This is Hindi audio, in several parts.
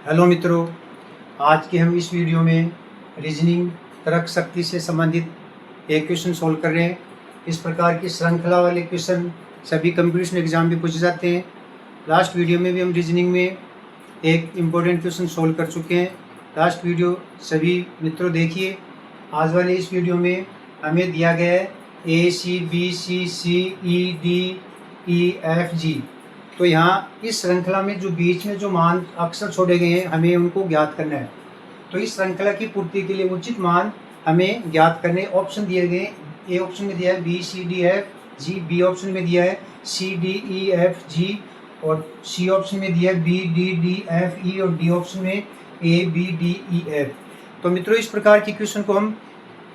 हेलो मित्रों, आज के हम इस वीडियो में रीजनिंग तर्क शक्ति से संबंधित एक क्वेश्चन सोल्व कर रहे हैं। इस प्रकार की श्रृंखला वाले क्वेश्चन सभी कंपटीशन एग्जाम में पूछे जाते हैं। लास्ट वीडियो में भी हम रीजनिंग में एक इम्पोर्टेंट क्वेश्चन सोल्व कर चुके हैं। लास्ट वीडियो सभी मित्रों देखिए। आज वाले इस वीडियो में हमें दिया गया है ACBCCEDEFG। तो यहाँ इस श्रृंखला में जो बीच में जो मान अक्षर छोड़े गए हैं हमें उनको ज्ञात करना है। तो इस श्रृंखला की पूर्ति के लिए उचित मान हमें ज्ञात करने ऑप्शन दिए गए। ए ऑप्शन में दिया है BCDFG, बी ऑप्शन में दिया है CDEFG और सी ऑप्शन में दिया है BDDFE और डी ऑप्शन में ABDEF। तो मित्रों, इस प्रकार की क्वेश्चन को हम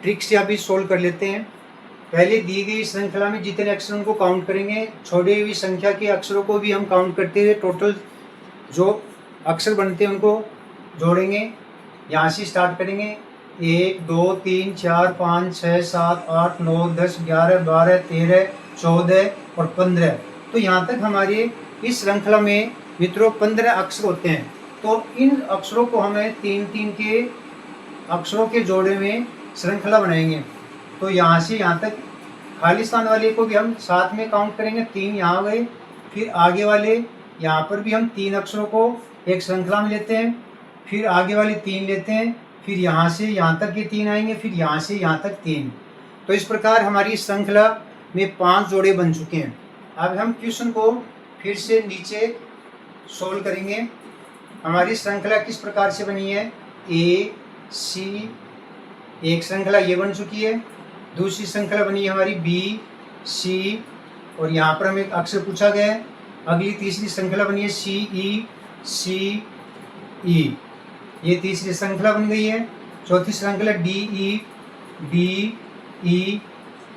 ट्रिक से अभी सोल्व कर लेते हैं। पहले दी गई श्रृंखला में जितने अक्षर उनको काउंट करेंगे, छोड़ी हुई संख्या के अक्षरों को भी हम काउंट करते हुए टोटल जो अक्षर बनते हैं उनको जोड़ेंगे। यहाँ से स्टार्ट करेंगे 1 2 3 4 5 6 7 8 9 10 11 12 13 14 और 15। तो यहाँ तक हमारे इस श्रृंखला में मित्रों 15 अक्षर होते हैं। तो इन अक्षरों को हमें 3-3 के अक्षरों के जोड़े में श्रृंखला बनाएंगे। तो यहाँ से यहाँ तक खाली स्थान वाले को भी हम साथ में काउंट करेंगे, 3 यहाँ गए। फिर आगे वाले यहाँ पर भी हम 3 अक्षरों को एक श्रृंखला में लेते हैं, फिर आगे वाले 3 लेते हैं, फिर यहाँ से यहाँ तक के 3 आएंगे, फिर यहाँ से यहाँ तक 3। तो इस प्रकार हमारी श्रृंखला में 5 जोड़े बन चुके हैं। अब हम क्वेश्चन को फिर से नीचे सोल्व करेंगे। हमारी श्रृंखला किस प्रकार से बनी है? AC, एक श्रृंखला ये बन चुकी है। दूसरी श्रृंखला बनी है हमारी BC और यहाँ पर हमें अक्षर पूछा गया है। अगली तीसरी श्रृंखला बनी है CE, ये तीसरी श्रृंखला बन गई है। चौथी श्रृंखला DE,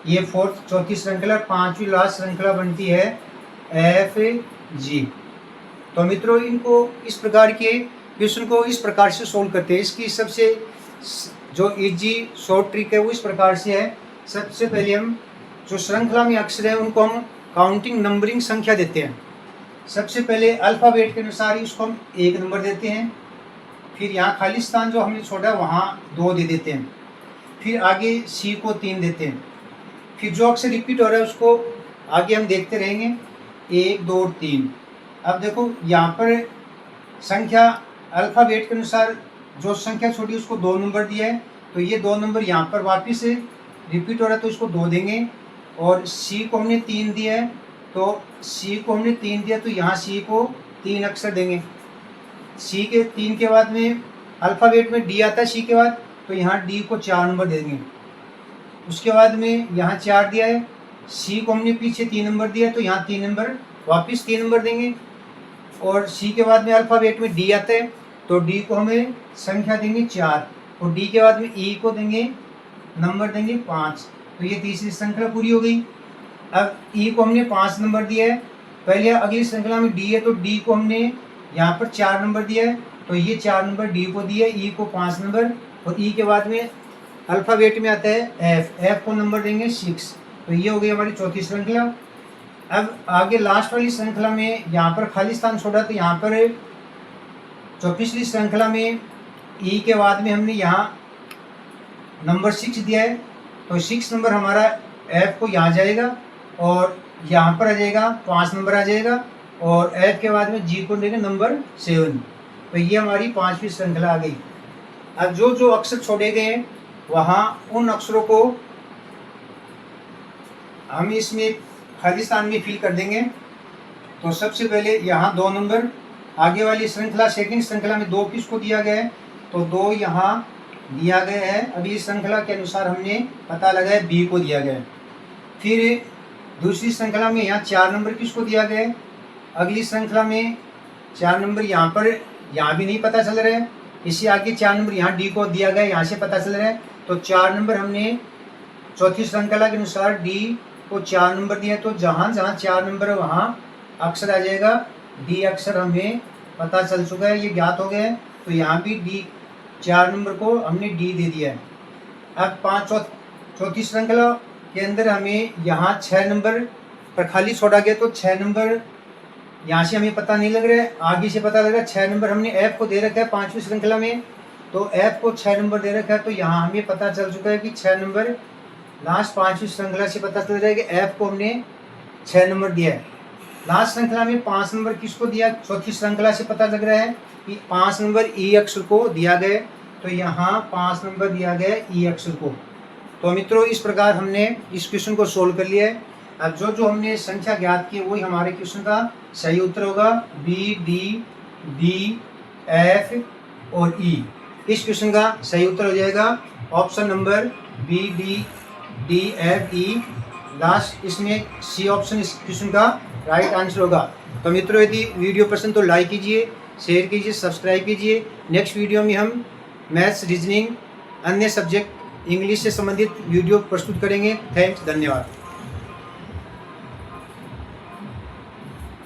ये चौथी श्रृंखला। पांचवी लास्ट श्रृंखला बनती है FG। तो मित्रों, इनको इस प्रकार के क्वेश्चन को इस प्रकार से सोल्व करते हैं। इसकी सबसे जो इजी शॉर्ट ट्रिक है वो इस प्रकार से है। सबसे पहले हम जो श्रृंखला में अक्षर है उनको हम काउंटिंग नंबरिंग संख्या देते हैं। सबसे पहले अल्फ़ाबेट के अनुसार ही उसको हम 1 नंबर देते हैं। फिर यहाँ खाली स्थान जो हमने छोड़ा वहाँ 2 दे देते हैं। फिर आगे C को 3 देते हैं। फिर जो अक्षर रिपीट हो रहा है उसको आगे हम देखते रहेंगे 1 2 और 3। अब देखो यहाँ पर संख्या अल्फ़ाबेट के अनुसार जो संख्या छोड़ी उसको 2 नंबर दिया है। तो ये 2 नंबर यहाँ पर वापस से रिपीट हो रहा है तो इसको 2 देंगे। और C को हमने 3 दिया है, तो C को हमने 3 दिया तो यहाँ C को 3 अक्षर देंगे। C के 3 के बाद में अल्फ़ाबेट में D आता है C के बाद, तो यहाँ D को 4 नंबर देंगे। उसके बाद में यहाँ 4 दिया है, C को हमने पीछे 3 नंबर दिया तो यहाँ 3 नंबर वापस 3 नंबर देंगे। और C के बाद में अल्फ़ाबेट में D आता है तो D को हमें संख्या देंगे 4 और D के बाद में E को देंगे नंबर देंगे 5। तो ये तीसरी श्रृंखला पूरी हो गई। अब E को हमने 5 नंबर दिया है। पहले अगली श्रृंखला में D है तो D को हमने यहाँ पर 4 नंबर दिया है, तो ये 4 नंबर D को दिया है, E को 5 नंबर। और E के बाद में अल्फ़ाबेट में आता है F को नंबर देंगे 6। तो ये हो गई हमारी चौथी श्रृंखला। अब आगे लास्ट वाली श्रृंखला में यहाँ पर खाली स्थान छोड़ा तो यहाँ पर जो पिछली श्रृंखला में E के बाद में हमने यहाँ नंबर 6 दिया है, तो 6 नंबर हमारा F को यहाँ जाएगा और यहाँ पर आ जाएगा 5 नंबर आ जाएगा और F के बाद में G को देंगे नंबर 7। तो ये हमारी 5वीं श्रृंखला आ गई। अब जो जो अक्षर छोड़े गए हैं वहाँ उन अक्षरों को हम इसमें खाली स्थान में फिल कर देंगे। तो सबसे पहले यहाँ 2 नंबर, आगे वाली श्रृंखला सेकंड श्रृंखला में 2 किसको दिया गया है, तो 2 यहाँ दिया गया है। अभी इस श्रृंखला के अनुसार हमने पता लगाया B को दिया गया है। फिर दूसरी श्रृंखला में यहाँ 4 नंबर किसको दिया गया है, अगली श्रृंखला में 4 नंबर यहाँ पर, यहाँ भी नहीं पता चल रहा है। इसी आगे 4 नंबर यहाँ D को दिया गया है, यहाँ से पता चल रहा है। तो 4 नंबर हमने चौथी श्रृंखला के अनुसार D को 4 नंबर दिया, तो जहाँ जहाँ 4 नंबर है वहाँ अक्षर आ जाएगा। D अक्षर हमें पता चल चुका है, ये ज्ञात हो गया है। तो यहाँ भी D 4 नंबर को हमने D दे दिया है। अब चौथी श्रृंखला के अंदर हमें यहाँ 6 नंबर पर खाली छोड़ा गया, तो 6 नंबर यहाँ से हमें पता नहीं लग रहा है, आगे से पता लग रहा है 6 नंबर हमने एफ को दे रखा है 5वीं श्रृंखला में, तो एफ को 6 नंबर दे रखा है। तो यहाँ हमें पता चल चुका है कि 6 नंबर लास्ट 5वीं श्रृंखला से पता चल रहा है कि एफ को हमने 6 नंबर दिया है। लास्ट श्रृंखला में 5 नंबर किसको दिया, चौथी श्रृंखला से पता लग रहा है कि 5 नंबर ई अक्षर को दिया गया, तो यहाँ 5 नंबर दिया गया ई अक्षर को। तो मित्रों इस प्रकार हमने इस क्वेश्चन को सोल्व कर लिया है। अब जो हमने संख्या ज्ञात की वही हमारे क्वेश्चन का सही उत्तर होगा, बी डी डी एफ और ई। इस क्वेश्चन का सही उत्तर हो जाएगा option number B D D F E last, इसमें सी ऑप्शन इस क्वेश्चन का राइट आंसर होगा। तो मित्रों यदि वीडियो पसंद तो लाइक कीजिए, शेयर कीजिए, सब्सक्राइब कीजिए। नेक्स्ट वीडियो में हम मैथ्स, रीजनिंग, अन्य सब्जेक्ट इंग्लिश से संबंधित वीडियो प्रस्तुत करेंगे। थैंक्स, धन्यवाद।